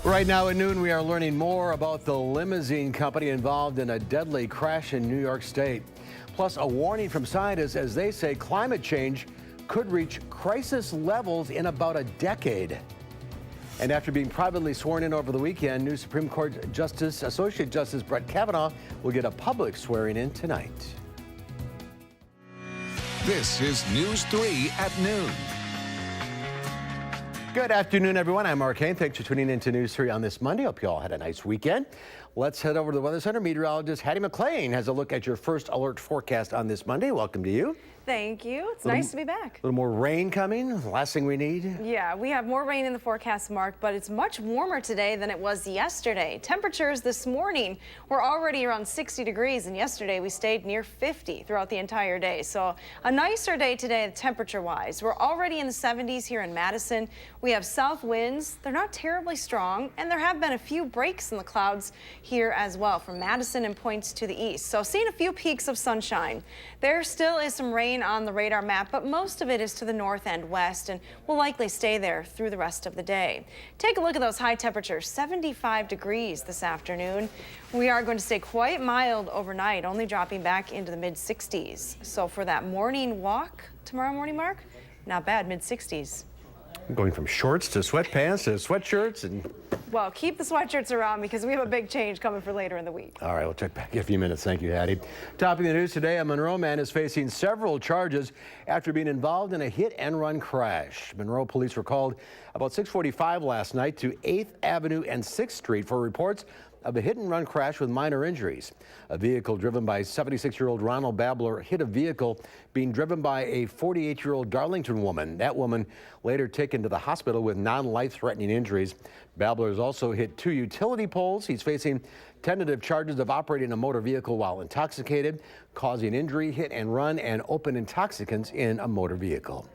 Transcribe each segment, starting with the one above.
Right now at noon, we are learning more about the limousine company involved in a deadly crash in New York State. Plus, a warning from scientists as they say climate change could reach crisis levels in about a decade. And after being privately sworn in over the weekend, new Supreme Court Associate Justice Brett Kavanaugh will get a public swearing in tonight. This is News 3 at noon. Good afternoon, everyone. I'm Mark Hain. Thanks for tuning in to News 3 on this Monday. Hope you all had a nice weekend. Let's head over to the Weather Center. Meteorologist Hattie McLean has a look at your first alert forecast on this Monday. Welcome to you. Thank you. It's nice to be back. A little more rain coming. The last thing we need. Yeah, we have more rain in the forecast, Mark, but it's much warmer today than it was yesterday. Temperatures this morning were already around 60 degrees, and yesterday we stayed near 50 throughout the entire day. So a nicer day today temperature-wise. We're already in the 70s here in Madison. We have south winds. They're not terribly strong, and there have been a few breaks in the clouds here as well from Madison and points to the east. So seeing a few peaks of sunshine. There still is some rain on the radar map, but most of it is to the north and west and will likely stay there through the rest of the day. Take a look at those high temperatures, 75 degrees this afternoon. We are going to stay quite mild overnight, only dropping back into the mid-60s. So for that morning walk tomorrow morning, Mark, not bad, mid-60s. Going from shorts to sweatpants to sweatshirts and... Well, keep the sweatshirts around because we have a big change coming for later in the week. All right, we'll check back in a few minutes. Thank you, Hattie. Topping the news today, a Monroe man is facing several charges after being involved in a hit-and-run crash. Monroe police were called about 6:45 last night to 8th Avenue and 6th Street for reports of a hit-and-run crash with minor injuries. A vehicle driven by 76-year-old Ronald Babler hit a vehicle being driven by a 48-year-old Darlington woman. That woman later taken to the hospital with non-life-threatening injuries. Babler has also hit 2 utility poles. He's facing tentative charges of operating a motor vehicle while intoxicated, causing injury, hit and run, and open intoxicants in a motor vehicle.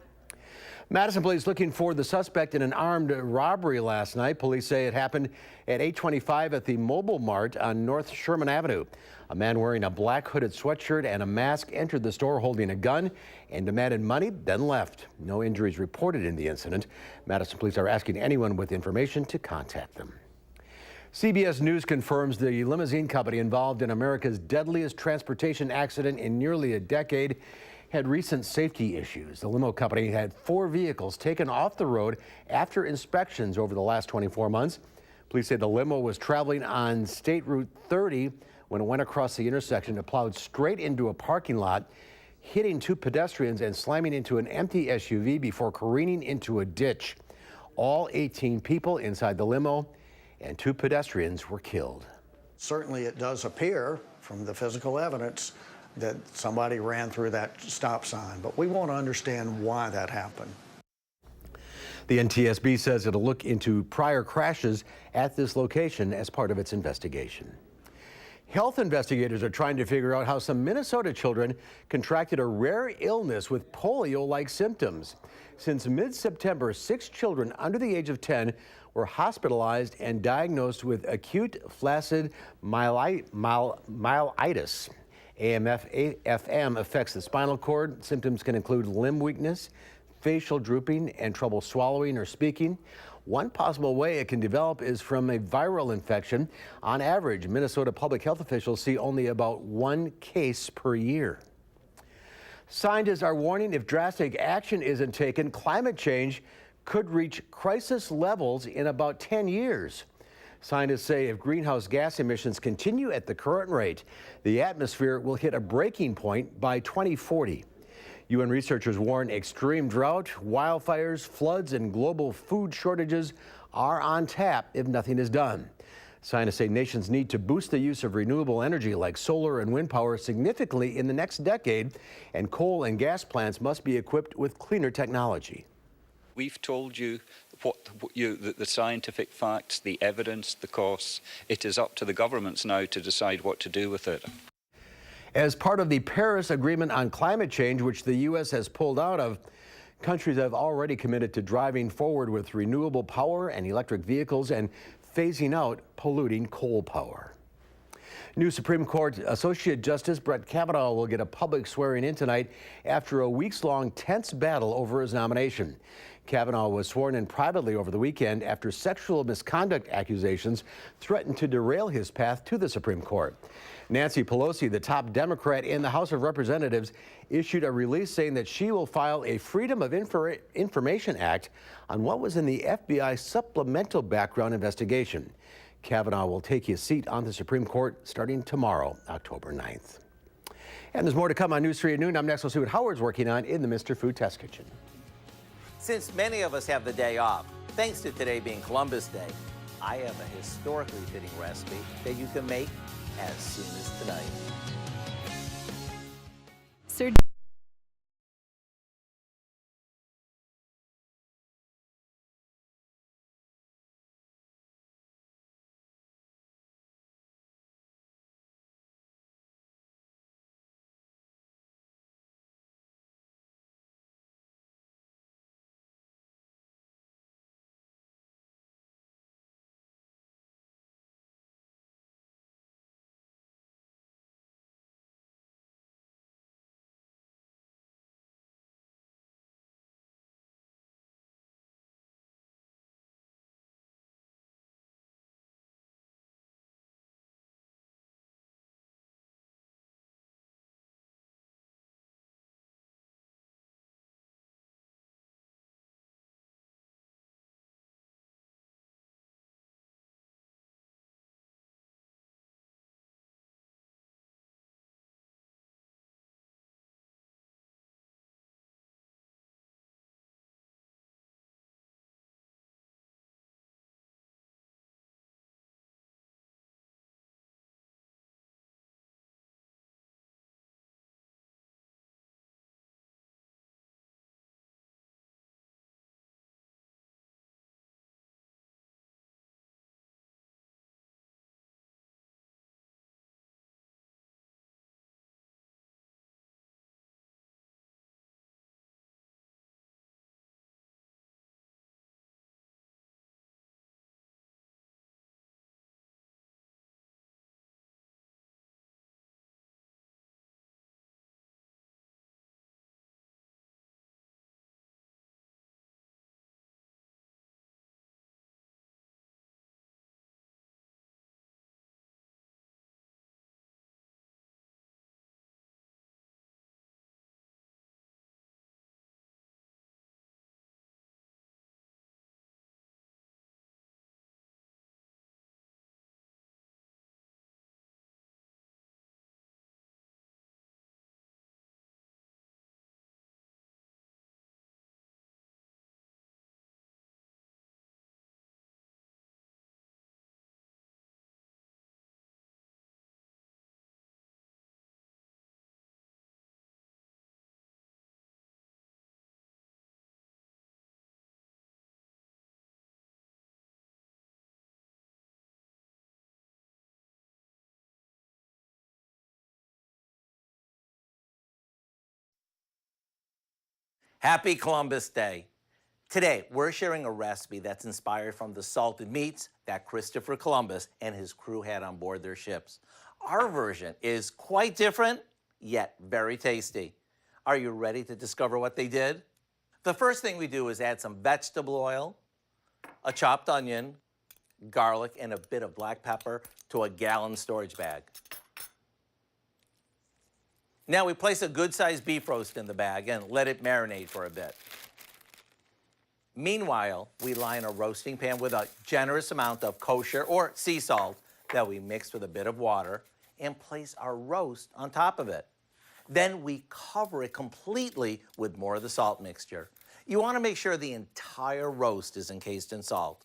Madison police looking for the suspect in an armed robbery last night. Police say it happened at 8:25 at the Mobile Mart on North Sherman Avenue. A man wearing a black hooded sweatshirt and a mask entered the store holding a gun and demanded money, then left. No injuries reported in the incident. Madison police are asking anyone with information to contact them. CBS News confirms the limousine company involved in America's deadliest transportation accident in nearly a decade had recent safety issues. The limo company had 4 vehicles taken off the road after inspections over the last 24 months. Police say the limo was traveling on State Route 30 when it went across the intersection. It plowed straight into a parking lot, hitting 2 pedestrians and slamming into an empty SUV before careening into a ditch. All 18 people inside the limo and 2 pedestrians were killed. Certainly it does appear from the physical evidence that somebody ran through that stop sign, but we want to understand why that happened. The NTSB says it'll look into prior crashes at this location as part of its investigation. Health investigators are trying to figure out how some Minnesota children contracted a rare illness with polio-like symptoms. Since mid-September, 6 children under the age of 10 were hospitalized and diagnosed with acute flaccid myelitis. AMF-FM affects the spinal cord. Symptoms can include limb weakness, facial drooping, and trouble swallowing or speaking. One possible way it can develop is from a viral infection. On average, Minnesota public health officials see only about 1 case per year. Scientists are warning if drastic action isn't taken, climate change could reach crisis levels in about 10 years. Scientists say if greenhouse gas emissions continue at the current rate, the atmosphere will hit a breaking point by 2040. UN researchers warn extreme drought, wildfires, floods, and global food shortages are on tap if nothing is done. Scientists say nations need to boost the use of renewable energy like solar and wind power significantly in the next decade, and coal and gas plants must be equipped with cleaner technology. We've told you the scientific facts, the evidence, the costs. It is up to the governments now to decide what to do with it. As part of the Paris Agreement on Climate Change, which the U.S. has pulled out of, countries have already committed to driving forward with renewable power and electric vehicles and phasing out polluting coal power. New Supreme Court Associate Justice Brett Kavanaugh will get a public swearing in tonight after a weeks-long tense battle over his nomination. Kavanaugh was sworn in privately over the weekend after sexual misconduct accusations threatened to derail his path to the Supreme Court. Nancy Pelosi, the top Democrat in the House of Representatives, issued a release saying that she will file a Freedom of Information Act on what was in the FBI supplemental background investigation. Kavanaugh will take his seat on the Supreme Court starting tomorrow, October 9th. And there's more to come on News 3 at noon. I'm next. We'll see what Howard's working on in the Mr. Food Test Kitchen. Since many of us have the day off, thanks to today being Columbus Day, I have a historically fitting recipe that you can make as soon as tonight. Sir Happy Columbus Day. Today, we're sharing a recipe that's inspired from the salted meats that Christopher Columbus and his crew had on board their ships. Our version is quite different, yet very tasty. Are you ready to discover what they did? The first thing we do is add some vegetable oil, a chopped onion, garlic, and a bit of black pepper to a gallon storage bag. Now we place a good-sized beef roast in the bag and let it marinate for a bit. Meanwhile, we line a roasting pan with a generous amount of kosher or sea salt that we mix with a bit of water and place our roast on top of it. Then we cover it completely with more of the salt mixture. You want to make sure the entire roast is encased in salt.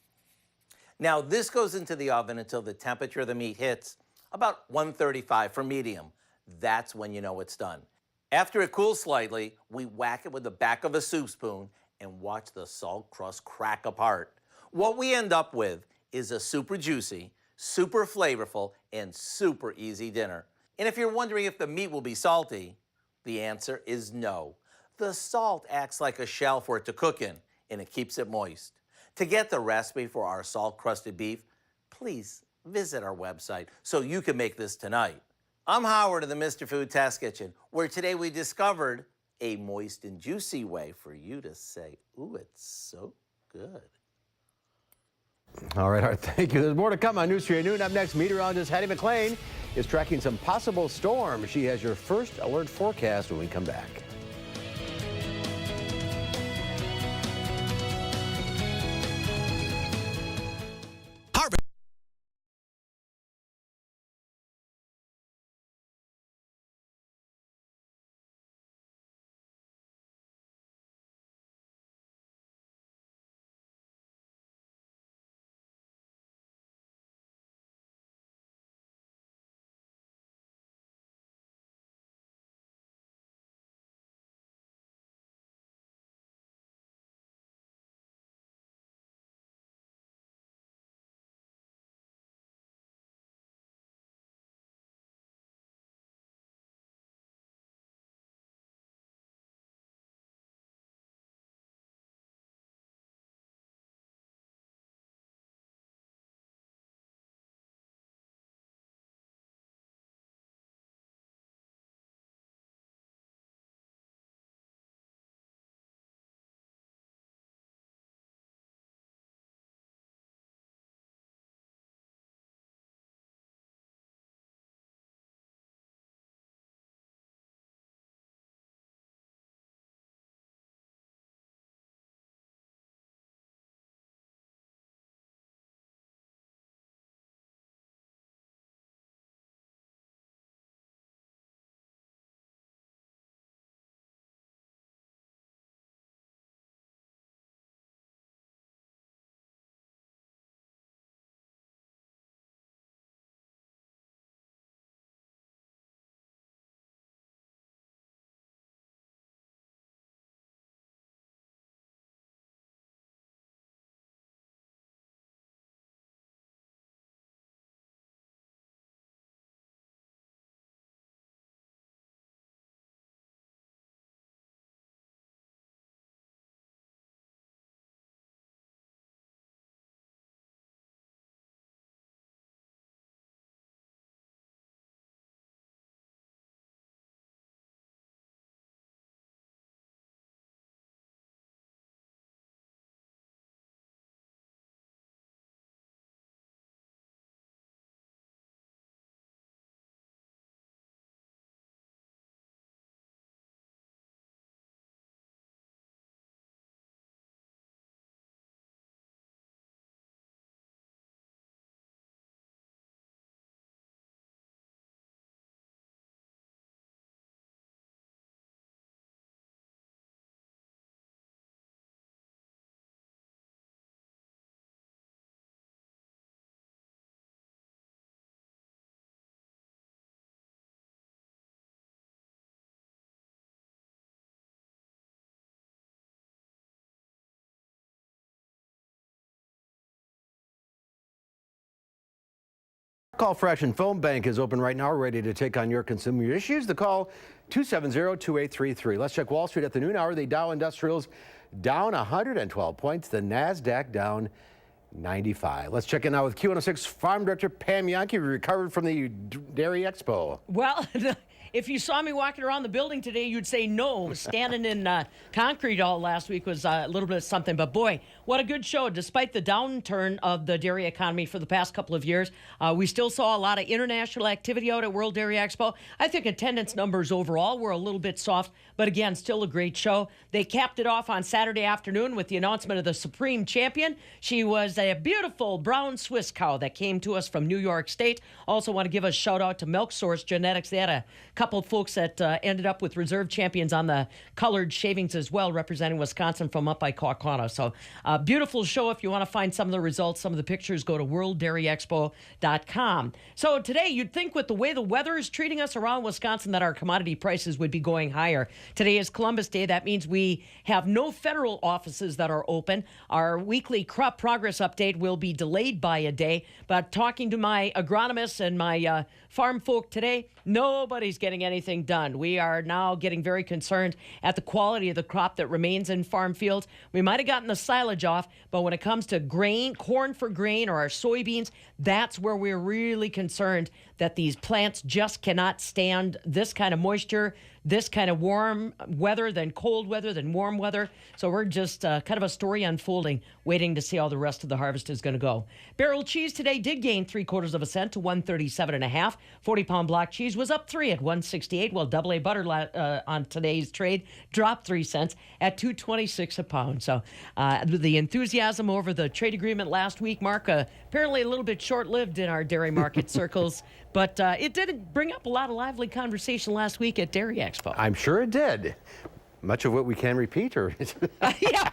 Now this goes into the oven until the temperature of the meat hits about 135 for medium. That's when you know it's done. After it cools slightly, we whack it with the back of a soup spoon and watch the salt crust crack apart. What we end up with is a super juicy, super flavorful, and super easy dinner. And if you're wondering if the meat will be salty, the answer is no. The salt acts like a shell for it to cook in, and it keeps it moist. To get the recipe for our salt-crusted beef, please visit our website so you can make this tonight. I'm Howard of the Mr. Food Test Kitchen, where today we discovered a moist and juicy way for you to say, ooh, it's so good. All right, thank you. There's more to come on News 3 at noon. Up next, meteorologist Hattie McLean is tracking some possible storms. She has your first alert forecast when we come back. Call Fresh and Phone Bank is open right now, ready to take on your consumer issues. The call 270-2833. Let's check Wall Street at the noon hour. The Dow Industrials down 112 points. The NASDAQ down 95. Let's check in now with Q106 Farm Director Pam Yankee, recovered from the Dairy Expo. Well, if you saw me walking around the building today, you'd say no. Standing in concrete all last week was a little bit of something. But boy, what a good show. Despite the downturn of the dairy economy for the past couple of years, we still saw a lot of international activity out at World Dairy Expo. I think attendance numbers overall were a little bit soft, but again, still a great show. They capped it off on Saturday afternoon with the announcement of the Supreme Champion. She was a beautiful brown Swiss cow that came to us from New York State. Also want to give a shout out to Milk Source Genetics. They had a couple of folks that ended up with reserve champions on the colored shavings as well, representing Wisconsin from up by Kaukauna. So beautiful show. If you want to find some of the results, some of the pictures, go to worlddairyexpo.com. So today, you'd think with the way the weather is treating us around Wisconsin that our commodity prices would be going higher. Today is Columbus Day. That means we have no federal offices that are open. Our weekly crop progress update will be delayed by a day. But talking to my agronomists and my farm folk today, nobody's getting anything done. We are now getting very concerned at the quality of the crop that remains in farm fields. We might have gotten the silage off, but when it comes to grain, corn for grain, or our soybeans, that's where we're really concerned that these plants just cannot stand this kind of moisture, this kind of warm weather, then cold weather, then warm weather. So we're just kind of a story unfolding, waiting to see how the rest of the harvest is going to go. Barrel cheese today did gain 3/4 of a cent to 137.5. 40-pound block cheese was up 3 at 168, while AA butter on today's trade dropped 3 cents at 226 a pound. So the enthusiasm over the trade agreement last week, Mark, apparently a little bit short-lived in our dairy market circles, but it did bring up a lot of lively conversation last week at Dairy Expo. I'm sure it did. Much of what we can repeat, or Yeah,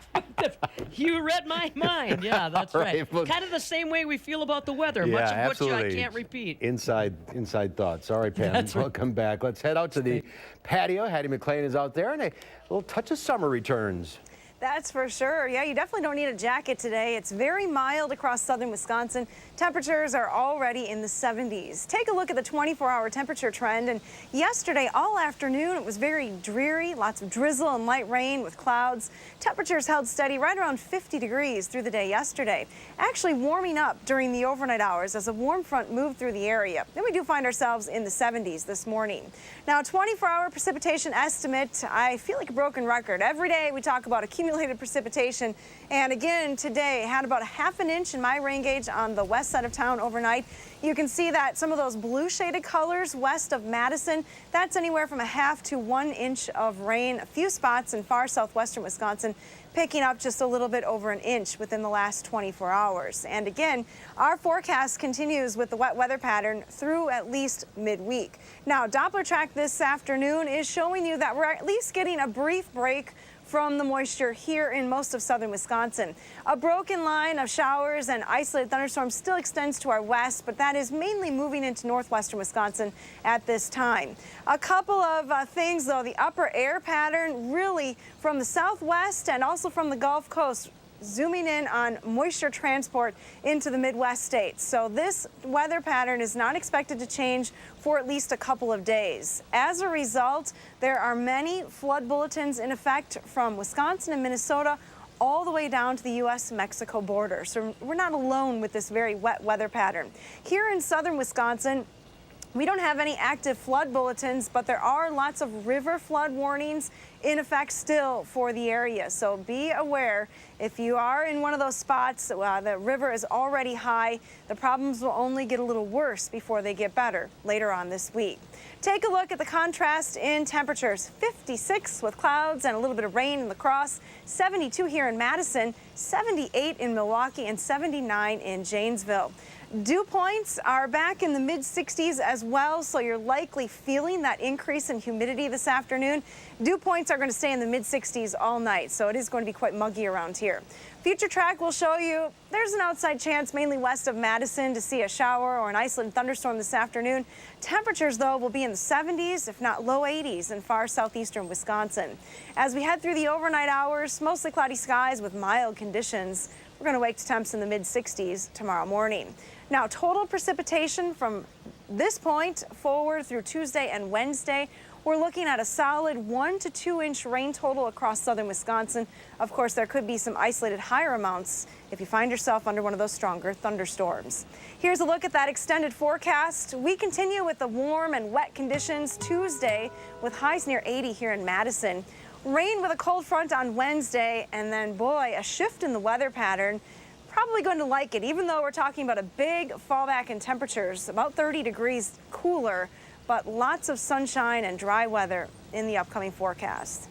you read my mind. Yeah, that's right. right, well, kind of the same way we feel about the weather. yeah, Much of absolutely. which I can't repeat. Inside thoughts. All right, Pam, That's right. welcome back. Let's head out to the patio. Hattie McLean is out there, and a little touch of summer returns. That's for sure. Yeah, you definitely don't need a jacket today. It's very mild across southern Wisconsin. Temperatures are already in the 70s. Take a look at the 24-hour temperature trend. And yesterday, all afternoon, it was very dreary. Lots of drizzle and light rain with clouds. Temperatures held steady right around 50 degrees through the day yesterday. Actually warming up during the overnight hours as a warm front moved through the area. Then we do find ourselves in the 70s this morning. Now, 24-hour precipitation estimate, I feel like a broken record. Every day we talk about accumulated precipitation, and again today had about a ½ an inch in my rain gauge on the west side of town overnight. You can see that some of those blue shaded colors west of Madison, that's anywhere from a ½ to 1 inch of rain. A few spots in far southwestern Wisconsin picking up just a little bit over an inch within the last 24 hours. And again, our forecast continues with the wet weather pattern through at least midweek. Now, Doppler track this afternoon is showing you that we're at least getting a brief break from the moisture here in most of southern Wisconsin. A broken line of showers and isolated thunderstorms still extends to our west, but that is mainly moving into northwestern Wisconsin at this time. A couple of things, though. The upper air pattern really from the southwest and also from the Gulf Coast, zooming in on moisture transport into the Midwest states. So this weather pattern is not expected to change for at least a couple of days. As a result, there are many flood bulletins in effect from Wisconsin and Minnesota all the way down to the U.S.-Mexico border. So we're not alone with this very wet weather pattern. Here in southern Wisconsin, we don't have any active flood bulletins, but there are lots of river flood warnings in effect still for the area. So be aware if you are in one of those spots, the river is already high. The problems will only get a little worse before they get better later on this week. Take a look at the contrast in temperatures. 56 with clouds and a little bit of rain in La Crosse, 72 here in Madison, 78 in Milwaukee, and 79 in Janesville. Dew points are back in the mid-60s as well, so you're likely feeling that increase in humidity this afternoon. Dew points are going to stay in the mid-60s all night, so it is going to be quite muggy around here. Future track will show you there's an outside chance mainly west of Madison to see a shower or an isolated thunderstorm this afternoon. Temperatures, though, will be in the 70s, if not low 80s in far southeastern Wisconsin. As we head through the overnight hours, mostly cloudy skies with mild conditions. We're going to wake to temps in the mid-60s tomorrow morning. Now, total precipitation from this point forward through Tuesday and Wednesday, we're looking at a solid 1 to 2 inch rain total across southern Wisconsin. Of course, there could be some isolated higher amounts if you find yourself under one of those stronger thunderstorms. Here's a look at that extended forecast. We continue with the warm and wet conditions Tuesday with highs near 80 here in Madison. Rain with a cold front on Wednesday, and then, boy, a shift in the weather pattern. Probably going to like it, even though we're talking about a big fallback in temperatures, about 30 degrees cooler, but lots of sunshine and dry weather in the upcoming forecast.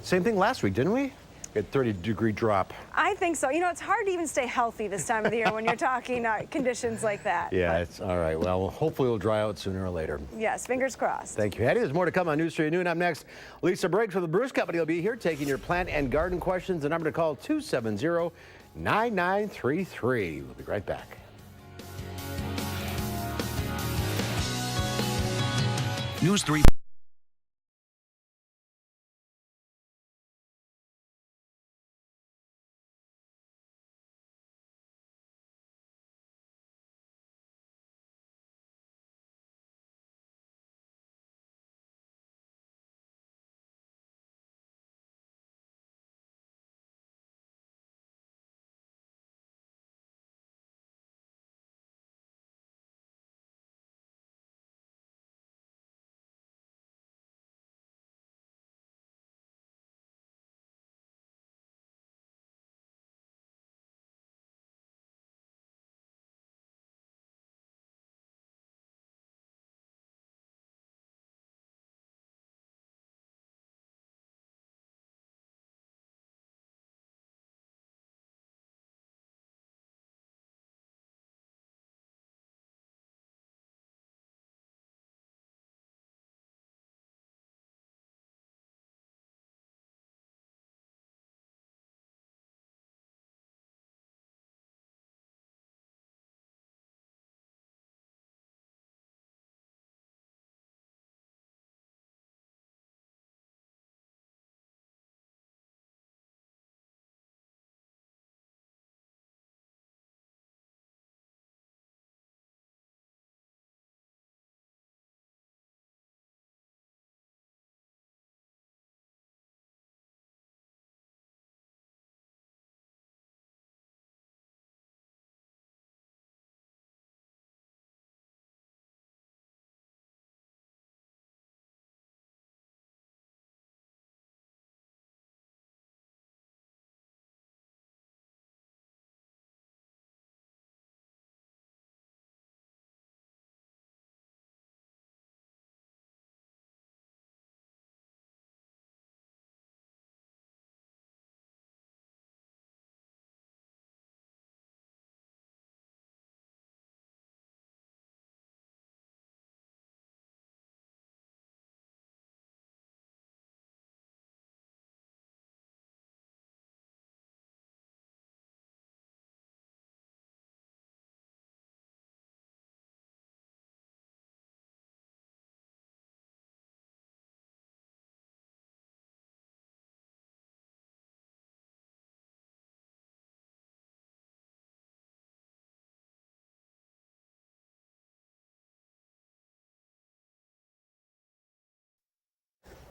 Same thing last week, didn't we? A 30-degree drop. I think so. You know, it's hard to even stay healthy this time of the year when you're talking conditions like that. Yeah, But it's all right. Well, hopefully it'll dry out sooner or later. yes, fingers crossed. Thank you, Hattie. There's more to come on News 3 at noon. Up next, Lisa Briggs from the Bruce Company will be here taking your plant and garden questions. The number to call, 270-9933. We'll be right back. News 3.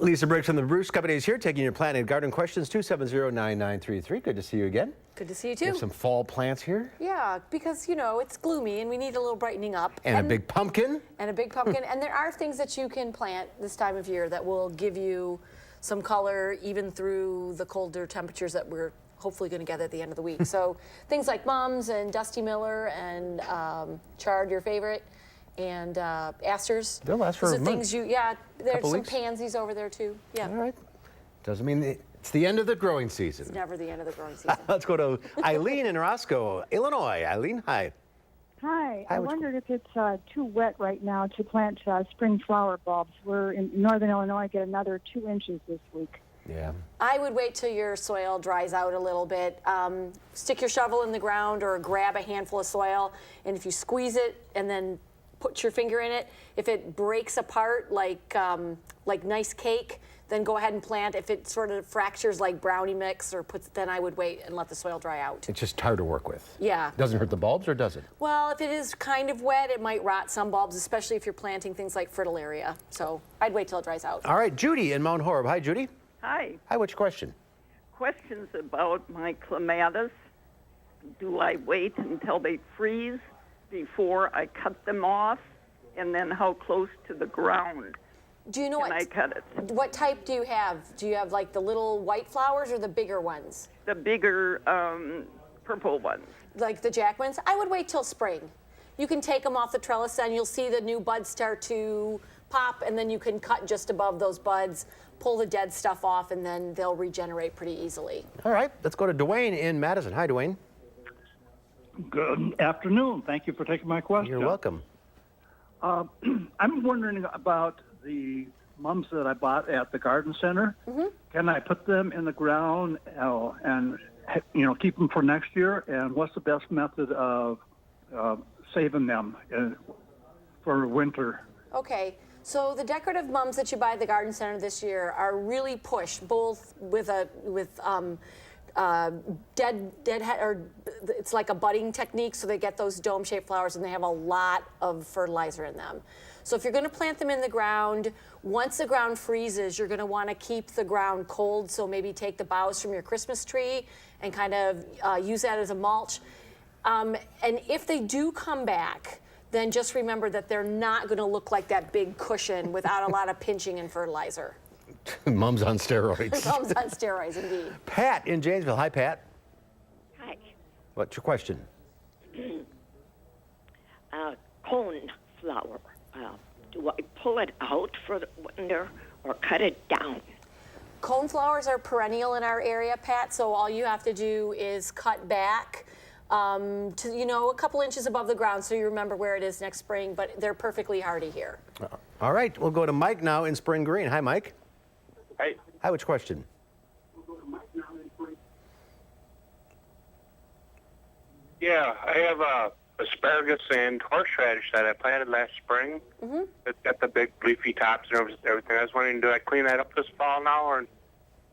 Lisa Briggs from the Bruce Company is here taking your plant and garden questions. 270-9933. Good to see you again. Good to see you You too. have some fall plants here. Yeah, because you know it's gloomy and we need a little brightening up. And a big pumpkin. And a big pumpkin. And there are things that you can plant this time of year that will give you some color even through the colder temperatures that we're hopefully going to get at the end of the week. So things like mums and Dusty Miller and chard, your favorite, and asters. They'll last for Those a are month. things you, yeah, there's Couple some weeks. pansies over there too. Yeah. All right. Doesn't mean it's the end of the growing season. It's never the end of the growing season. Let's go to Eileen in Roscoe, Illinois. Eileen, hi. Hi. Hi, I which- wondered if it's too wet right now to plant spring flower bulbs. We're in northern Illinois, get another 2 inches this week. Yeah. I would wait till your soil dries out a little bit. Stick your shovel in the ground or grab a handful of soil, and if you squeeze it and then put your finger in it, if it breaks apart like nice cake, then go ahead and plant. If it sort of fractures like brownie mix or then I would wait and let the soil dry out. It's just hard to work with. Yeah. Doesn't hurt the bulbs, or does it? Well, if it is kind of wet, it might rot some bulbs, especially if you're planting things like fritillaria. So I'd wait till it dries out. All right, Judy in Mount Horeb. Hi, Judy. Hi. Hi, what's your question? Questions about my clematis. Do I wait until they freeze before I cut them off? And then how close to the ground Do you know can I cut it? what type do you have? Do you have like the little white flowers or the bigger ones? The bigger purple ones. Like the jack ones? I would wait till spring. You can take them off the trellis and you'll see the new buds start to pop, and then you can cut just above those buds, pull the dead stuff off, and then they'll regenerate pretty easily. All right, let's go to Dwayne in Madison. Hi, Dwayne. Good afternoon. Thank you for taking my question. You're welcome. I'm wondering about the mums that I bought at the garden center. Mm-hmm. Can I put them in the ground and keep them for next year? And what's the best method of saving them for winter? Okay, so the decorative mums that you buy at the garden center this year are really pushed, both with deadhead, or it's like a budding technique, so they get those dome-shaped flowers and they have a lot of fertilizer in them. So if you're going to plant them in the ground, once the ground freezes, you're going to want to keep the ground cold, so maybe take the boughs from your Christmas tree and kind of use that as a mulch. And if they do come back, then just remember that they're not going to look like that big cushion without a lot of pinching and fertilizer. Mums on steroids. Mums on steroids, indeed. Pat in Janesville. Hi, Pat. Hi. What's your question? Cone flower. Do I pull it out for the winter or cut it down? Cone flowers are perennial in our area, Pat, so all you have to do is cut back to, a couple inches above the ground so you remember where it is next spring, but they're perfectly hardy here. All right, we'll go to Mike now in Spring Green. Hi, Mike. Hi. Hi, which question? Yeah, I have asparagus and horseradish that I planted last spring. Mm-hmm. It's got the big leafy tops and everything. I was wondering, do I clean that up this fall now, or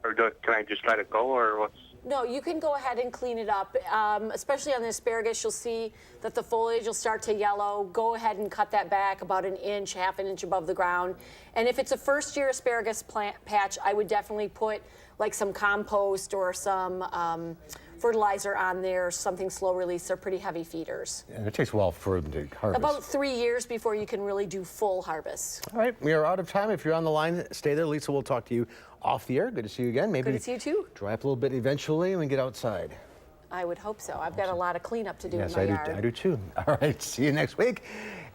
can I just let it go, or what's? No, you can go ahead and clean it up. Especially on the asparagus, you'll see that the foliage will start to yellow. Go ahead and cut that back about an inch, half an inch above the ground. And if it's a first-year asparagus plant patch, I would definitely put like some compost or some fertilizer on there, something slow release. They're pretty heavy feeders. And it takes a while for them to harvest. About 3 years before you can really do full harvest. All right, we are out of time. If you're on the line, stay there. Lisa will talk to you off the air. Good to see you again. Maybe Good to see you too. Dry up a little bit eventually and we get outside. I would hope so. I've got a lot of cleanup to do Yes, in my I yard. do. I do too. All right, see you next week.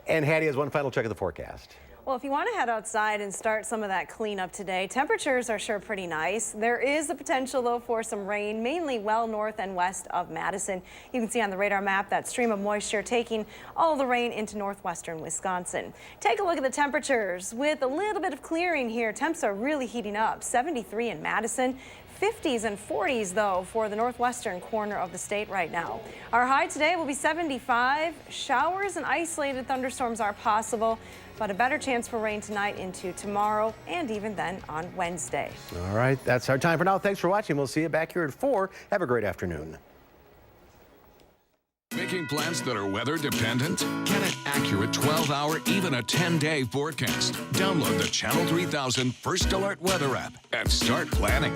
And Hattie has one final check of the forecast. Well, if you want to head outside and start some of that cleanup today, temperatures are sure pretty nice. There is the potential, though, for some rain, mainly well north and west of Madison. You can see on the radar map that stream of moisture taking all the rain into northwestern Wisconsin. Take a look at the temperatures. With a little bit of clearing here, temps are really heating up. 73 in Madison. 50s and 40s, though, for the northwestern corner of the state right now. Our high today will be 75. Showers and isolated thunderstorms are possible, but a better chance for rain tonight into tomorrow and even then on Wednesday. All right, that's our time for now. Thanks for watching. We'll see you back here at 4. Have a great afternoon. Making plans that are weather dependent? Get an accurate 12-hour, even a 10-day forecast. Download the Channel 3000 First Alert Weather app and start planning.